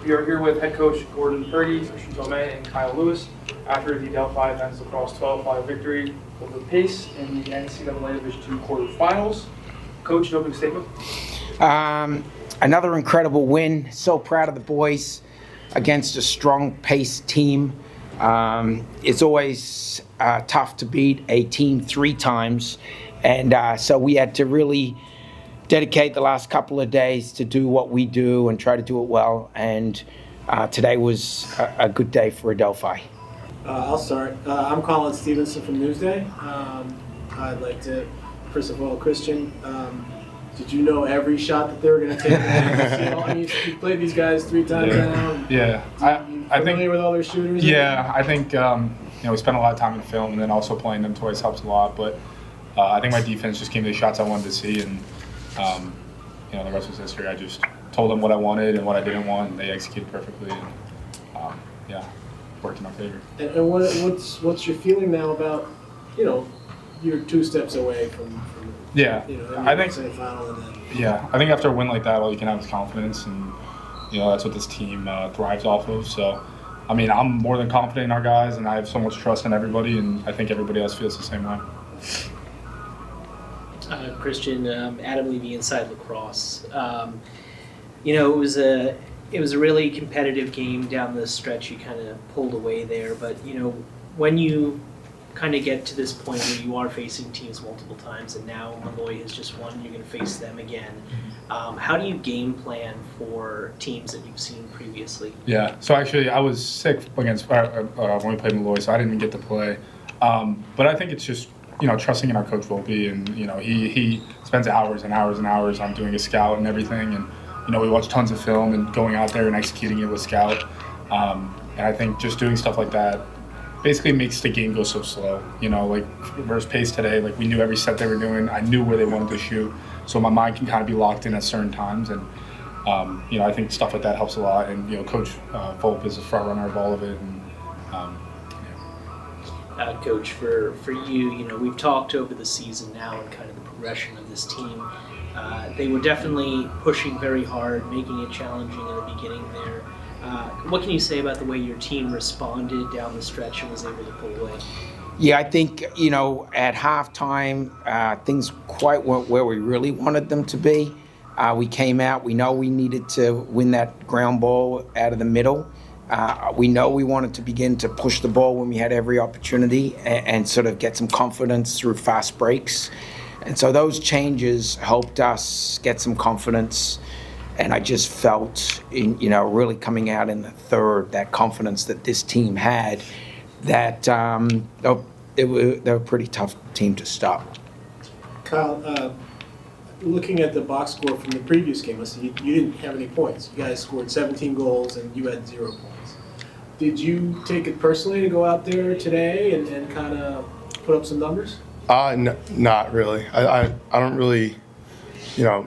We are here with head coach Gordon Purdy, Christian Tomei, and Kyle Lewis after the Adelphi men's lacrosse 12-5 victory over Pace in the NCAA Division II quarterfinals. Coach, an opening statement. Another incredible win. So proud of the boys against a strong Pace team. It's always tough to beat a team 3 times, and so we had to really dedicate the last couple of days to do what we do and try to do it well, and today was a good day for Adelphi. I'll start. I'm Colin Stevenson from Newsday. I'd like to, first of all, Christian, did you know every shot that they were going to take? I mean, you played these guys 3 times now. Yeah. I think with all their shooters. Yeah, I think we spent a lot of time in film, and then also playing them twice helps a lot. But I think my defense just gave me the shots I wanted to see, and the rest was history. I just told them what I wanted and what I didn't want, and they executed perfectly. And worked in our favor. And what's your feeling now about you're 2 steps away from I think semifinal and then. Yeah, I think after a win like that, all you can have is confidence, and that's what this team thrives off of. So, I mean, I'm more than confident in our guys, and I have so much trust in everybody, and I think everybody else feels the same way. Christian, Adam Levy, Inside Lacrosse. It was a really competitive game down the stretch. You kind of pulled away there, but when you kind of get to this point where you are facing teams multiple times, and now Malloy has just won, you're going to face them again. How do you game plan for teams that you've seen previously? Yeah, so actually I was sick against when we played Malloy, so I didn't get to play. But I think it's just trusting in our coach Volpe, and he spends hours and hours and hours on doing a scout and everything, and we watch tons of film and going out there and executing it with scout. And I think just doing stuff like that basically makes the game go so slow. Like versus Pace today, like we knew every set they were doing. I knew where they wanted to shoot, so my mind can kind of be locked in at certain times. And I think stuff like that helps a lot. And Coach Volpe is a front runner of all of it. And Coach, for you, we've talked over the season now and kind of the progression of this team. They were definitely pushing very hard, making it challenging in the beginning there. What can you say about the way your team responded down the stretch and was able to pull away? Yeah, I think, at halftime, things quite weren't where we really wanted them to be. We came out, we know we needed to win that ground ball out of the middle. We know we wanted to begin to push the ball when we had every opportunity and sort of get some confidence through fast breaks. And so those changes helped us get some confidence. And I just felt, really coming out in the third, that confidence that this team had, that they were a pretty tough team to stop. Kyle, looking at the box score from the previous game, let's see, you didn't have any points. You guys scored 17 goals and you had 0 points. Did you take it personally to go out there today and kind of put up some numbers? No, not really. I don't really, I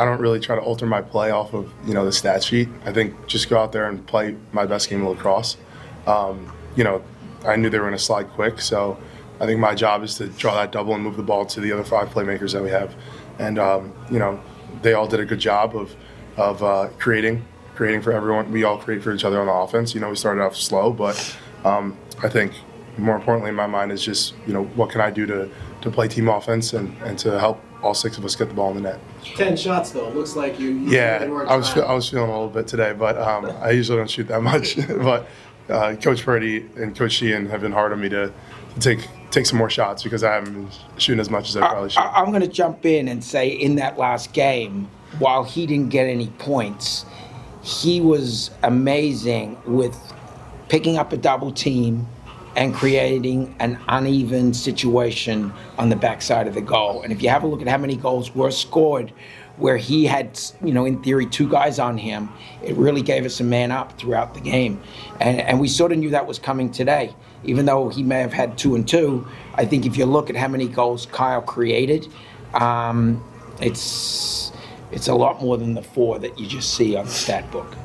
don't really try to alter my play off of the stat sheet. I think just go out there and play my best game of lacrosse. I knew they were going to slide quick, so I think my job is to draw that double and move the ball to the other 5 playmakers that we have. And they all did a good job of creating for everyone. We all create for each other on the offense. We started off slow, but I think more importantly in my mind is just what can I do to play team offense and to help all 6 of us get the ball in the net. 10 shots though. It looks like you yeah, I was feeling a little bit today, but I usually don't shoot that much. But Coach Purdy and Coach Sheehan have been hard on me to take some more shots because I haven't been shooting as much as I probably should. I'm going to jump in and say in that last game, while he didn't get any points, he was amazing with picking up a double team and creating an uneven situation on the backside of the goal. And if you have a look at how many goals were scored where he had, in theory, 2 guys on him, it really gave us a man up throughout the game. And we sort of knew that was coming today. Even though he may have had 2 and 2, I think if you look at how many goals Kyle created, it's a lot more than the 4 that you just see on the stat book.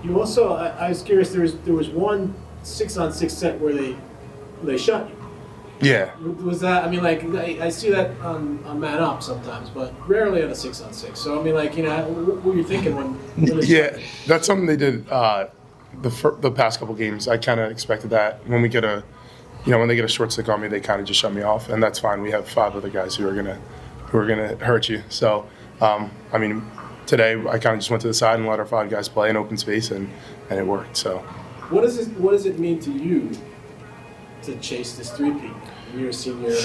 You also, I was curious, there was one 6-on-6 set where they shot you. Yeah. Was that? I mean, like I see that on Man Up sometimes, but rarely on a 6-on-6. So I mean, like what were you thinking when this Yeah, that's something they did the past couple games. I kind of expected that when we get when they get a short stick on me, they kind of just shut me off, and that's fine. We have 5 other guys who are gonna hurt you. So, I mean, today I kind of just went to the side and let our 5 guys play in open space, and it worked. So, what does it mean to you to chase this 3-peat? You're a senior.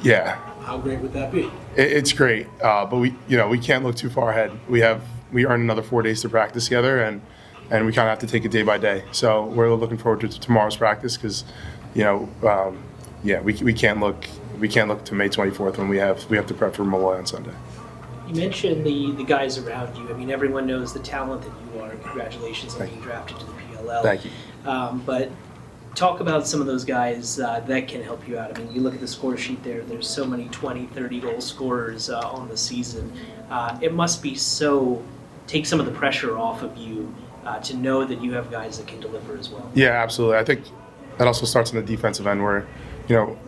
yeah. How great would that be? It's great, but we can't look too far ahead. We earn another 4 days to practice together, and we kind of have to take it day by day. So we're looking forward to tomorrow's practice because, we can't look to May 24th when we have to prep for Malloy on Sunday. You mentioned the guys around you. I mean, everyone knows the talent that you are. Congratulations on being drafted to the PLL. Thank you. But talk about some of those guys that can help you out. I mean, you look at the score sheet there. There's so many 20, 30 goal scorers on the season. It must be take some of the pressure off of you to know that you have guys that can deliver as well. Yeah, absolutely. I think that also starts on the defensive end where,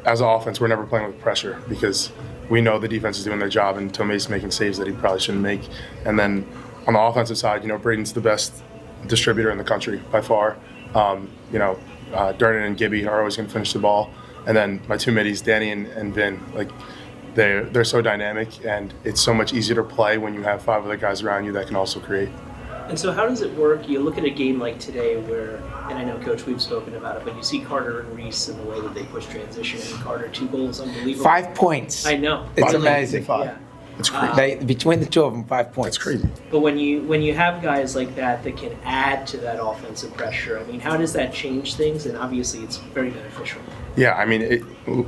as an offense, we're never playing with pressure because we know the defense is doing their job and Tomei's making saves that he probably shouldn't make. And then on the offensive side, Braden's the best distributor in the country by far. Durden and Gibby are always going to finish the ball. And then my 2 middies, Danny and Vin, they're so dynamic, and it's so much easier to play when you have 5 other guys around you that can also create. And so how does it work? You look at a game like today where, and I know, Coach, we've spoken about it, but you see Carter and Reese and the way that they push transition. And Carter, 2 goals, unbelievable. 5 points. I know. It's amazing. 5. Yeah. It's crazy. Between the 2 of them, 5 points. It's crazy. But when you have guys like that can add to that offensive pressure, I mean, how does that change things? And obviously, it's very beneficial. Yeah, I mean, it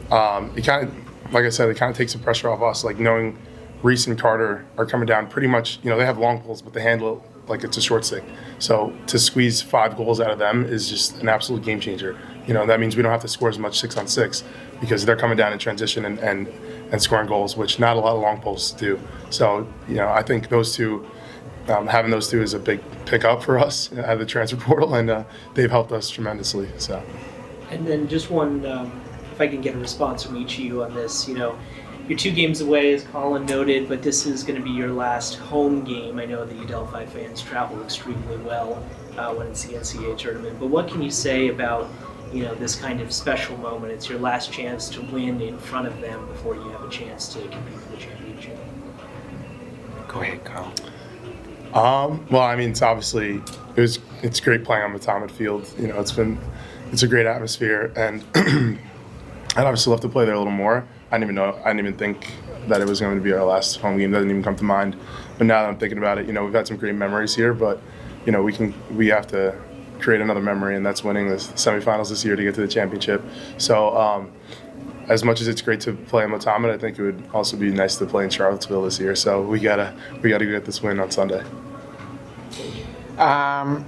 kind of, like I said, it kind of takes the pressure off us. Like knowing Reese and Carter are coming down pretty much, they have long pulls, but they handle it like it's a short stick. So to squeeze 5 goals out of them is just an absolute game changer. That means we don't have to score as much 6-on-6 because they're coming down in transition and scoring goals, which not a lot of long pulls do. So, I think those 2, having those 2 is a big pickup for us out of the transfer portal, and they've helped us tremendously. So. And then just one, if I can get a response from each of you on this, you're 2 games away, as Colin noted, but this is going to be your last home game. I know the Adelphi fans travel extremely well when it's the NCAA tournament, but what can you say about this kind of special moment? It's your last chance to win in front of them before you have a chance to compete for the championship. Go ahead, Carl. Well, I mean, it's great playing on Mathomet Field. It's a great atmosphere, and I'd obviously love to play there a little more. I didn't even think that it was going to be our last home game. That didn't even come to mind. But now that I'm thinking about it, we've had some great memories here, but we have to create another memory, and that's winning the semifinals this year to get to the championship. So as much as it's great to play in Mathomet, I think it would also be nice to play in Charlottesville this year. So we gotta get this win on Sunday. I'm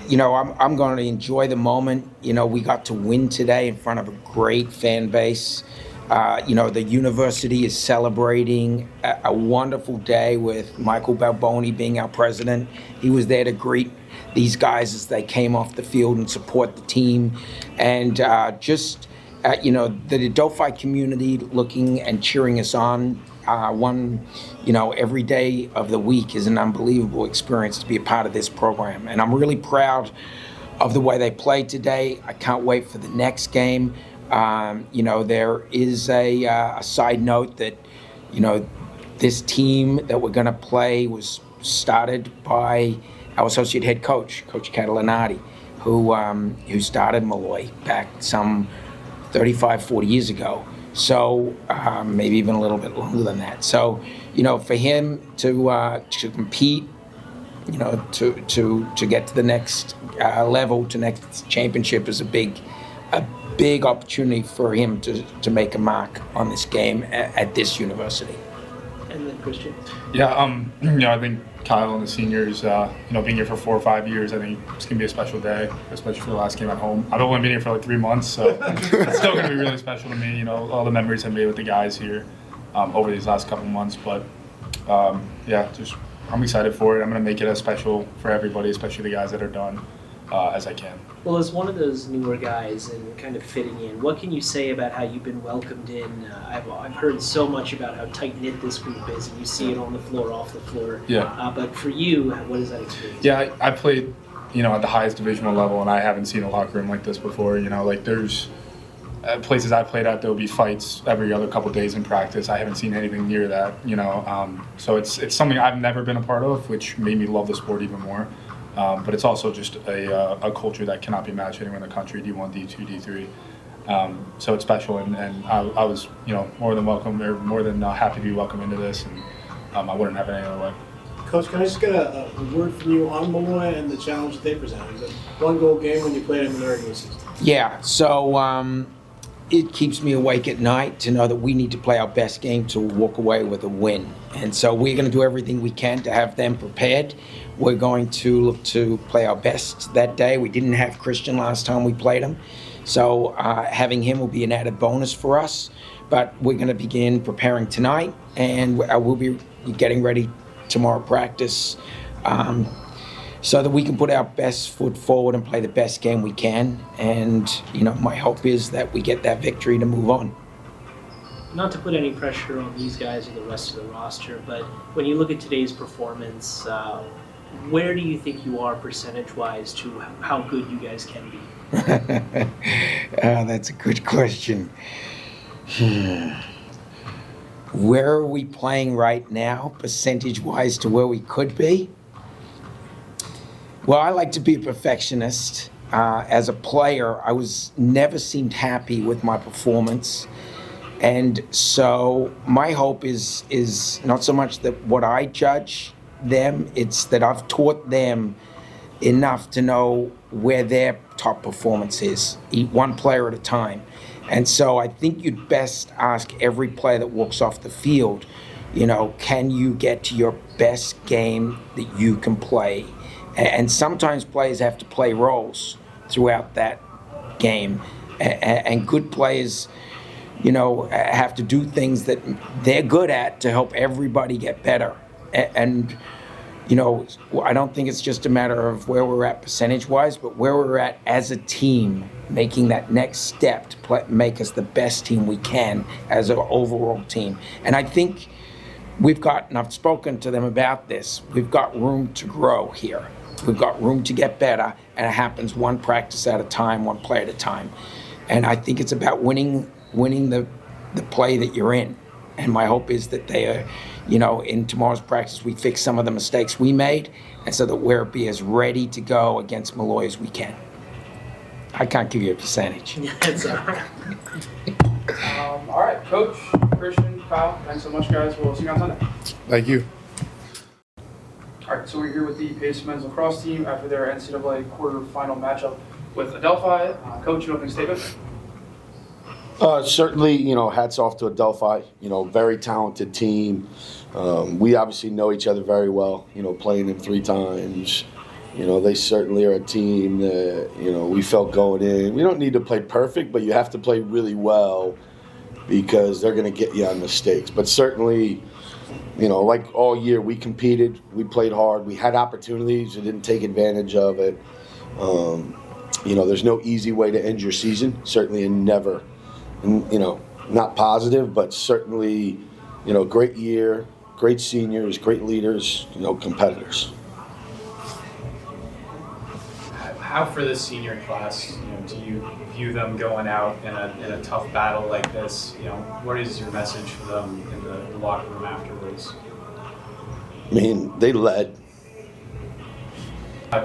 going to enjoy the moment. We got to win today in front of a great fan base. The university is celebrating a wonderful day with Michael Balboni being our president. He was there to greet these guys as they came off the field and support the team. And the Adelphi community looking and cheering us on every day of the week is an unbelievable experience to be a part of this program. And I'm really proud of the way they played today. I can't wait for the next game. There is a side note that, this team that we're going to play was started by our associate head coach, Coach Catalanati, who started Malloy back some 35, 40 years ago. So maybe even a little bit longer than that. So, for him to compete, to get to the next level, to next championship is a big opportunity for him to make a mark on this game at this university. And then Christian? Yeah, I think Kyle and the seniors, being here for 4 or 5 years, I think it's going to be a special day, especially for the last game at home. I've only been here for 3 months, so it's still going to be really special to me. All the memories I made with the guys here over these last couple months. But, I'm excited for it. I'm going to make it as special for everybody, especially the guys that are done. as I can. Well, as one of those newer guys and kind of fitting in, what can you say about how you've been welcomed in? I've heard so much about how tight-knit this group is, and you see it on the floor, off the floor. Yeah. But for you, what is that experience? Yeah, I played, at the highest divisional level, and I haven't seen a locker room like this before. There's places I played at, there will be fights every other couple days in practice. I haven't seen anything near that, So it's something I've never been a part of, which made me love the sport even more. But it's also just a culture that cannot be matched anywhere in the country, D1, D2, D3. So it's special, and I was, more than welcome, or more than happy to be welcome into this, and I wouldn't have it any other way. Coach, can I just get a word from you on Malloy and the challenge that they presented? It was a one-goal game when you played them in the regular season. Yeah, so it keeps me awake at night to know that we need to play our best game to walk away with a win. And so we're going to do everything we can to have them prepared. We're going to look to play our best that day. We didn't have Christian last time we played him. So having him will be an added bonus for us. But we're going to begin preparing tonight, and we'll be getting ready tomorrow practice so that we can put our best foot forward and play the best game we can. And, my hope is that we get that victory to move on. Not to put any pressure on these guys or the rest of the roster, but when you look at today's performance, where do you think you are percentage-wise to how good you guys can be? That's a good question. Where are we playing right now, percentage-wise, to where we could be? Well, I like to be a perfectionist. As a player, I never seemed happy with my performance. And so my hope is not so much that what I judge them, it's that I've taught them enough to know where their top performance is, one player at a time. And so I think you'd best ask every player that walks off the field, can you get to your best game that you can play? And sometimes players have to play roles throughout that game. And good players, have to do things that they're good at to help everybody get better. And I don't think it's just a matter of where we're at percentage-wise, but where we're at as a team, making that next step to make us the best team we can as an overall team. And I think and I've spoken to them about this, we've got room to grow here. We've got room to get better, and it happens one practice at a time, one play at a time. And I think it's about winning the play that you're in. And my hope is that they are, in tomorrow's practice, we fix some of the mistakes we made, and so that we'll be as ready to go against Malloy as we can. I can't give you a percentage. That's all right. All right, Coach, Christian, Kyle, thanks so much, guys. We'll see you on Sunday. Thank you. All right, so we're here with the Pace men's lacrosse team after their NCAA quarterfinal matchup with Adelphi. Coach, your opening statement? Certainly, hats off to Adelphi. Very talented team. We obviously know each other very well. Playing them 3 times. They certainly are a team that we felt going in. We don't need to play perfect, but you have to play really well because they're going to get you on mistakes. But certainly, like all year, we competed. We played hard. We had opportunities. We didn't take advantage of it. There's no easy way to end your season. Certainly, and never. Not positive, but certainly, great year, great seniors, great leaders, competitors. How for this senior class, do you view them going out in a tough battle like this? What is your message for them in the locker room afterwards? They led.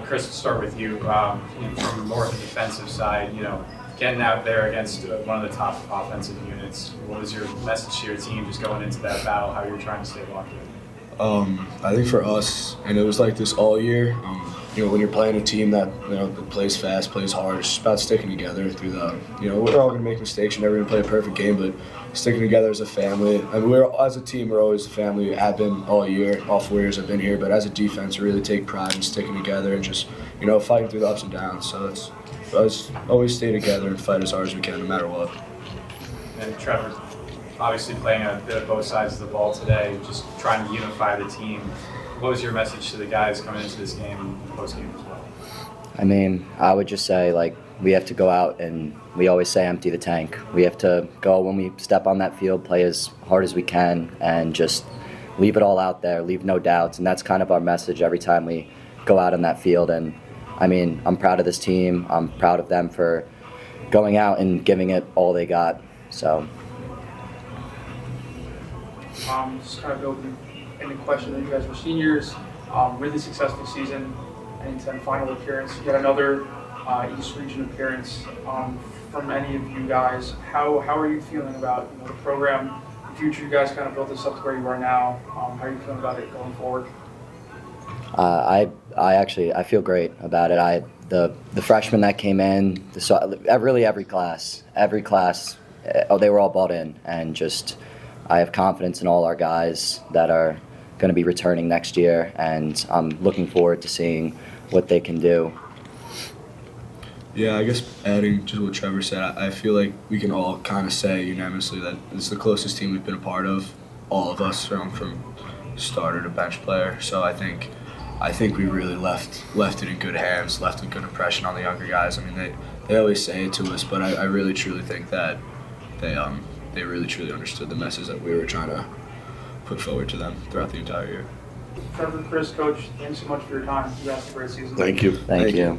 Chris, to start with you, from more of the defensive side, getting out there against one of the top offensive units, what was your message to your team just going into that battle, how you're trying to stay locked in? I think for us, and it was like this all year, when you're playing a team that, that plays fast, plays hard, it's about sticking together through the, we're all going to make mistakes, you're never going to play a perfect game, but sticking together as a family. As a team, we're always a family. We have been all year, all 4 years I've been here, but as a defense, we really take pride in sticking together and just, fighting through the ups and downs. So it's always stay together and fight as hard as we can, no matter what. And Trevor, obviously playing a bit of both sides of the ball today, just trying to unify the team. What was your message to the guys coming into this game and post-game as I mean, I would just say, like, we have to go out and we always say empty the tank. We have to go when we step on that field, play as hard as we can, and just leave it all out there, leave no doubts. And that's kind of our message every time we go out on that field. And, I mean, I'm proud of this team. I'm proud of them for going out and giving it all they got. So. Just kind of building in the question that you guys were seniors, really successful season, and final appearance. You had another East Region appearance from any of you guys. How are you feeling about the program, the future? You guys kind of built this up to where you are now. How are you feeling about it going forward? I feel great about it. The freshmen that came in, really every class, they were all bought in, and just I have confidence in all our guys that are going to be returning next year, and I'm looking forward to seeing what they can do. Yeah, I guess adding to what Trevor said, I feel like we can all kind of say unanimously that it's the closest team we've been a part of, all of us, from starter to bench player. So I think we really left it in good hands, left a good impression on the younger guys. I mean, they always say it to us, but I really truly think that they really truly understood the message that we were trying to put forward to them throughout the entire year. Trevor, Chris, Coach, thanks so much for your time. You guys had a great season. Thank you. Thank you.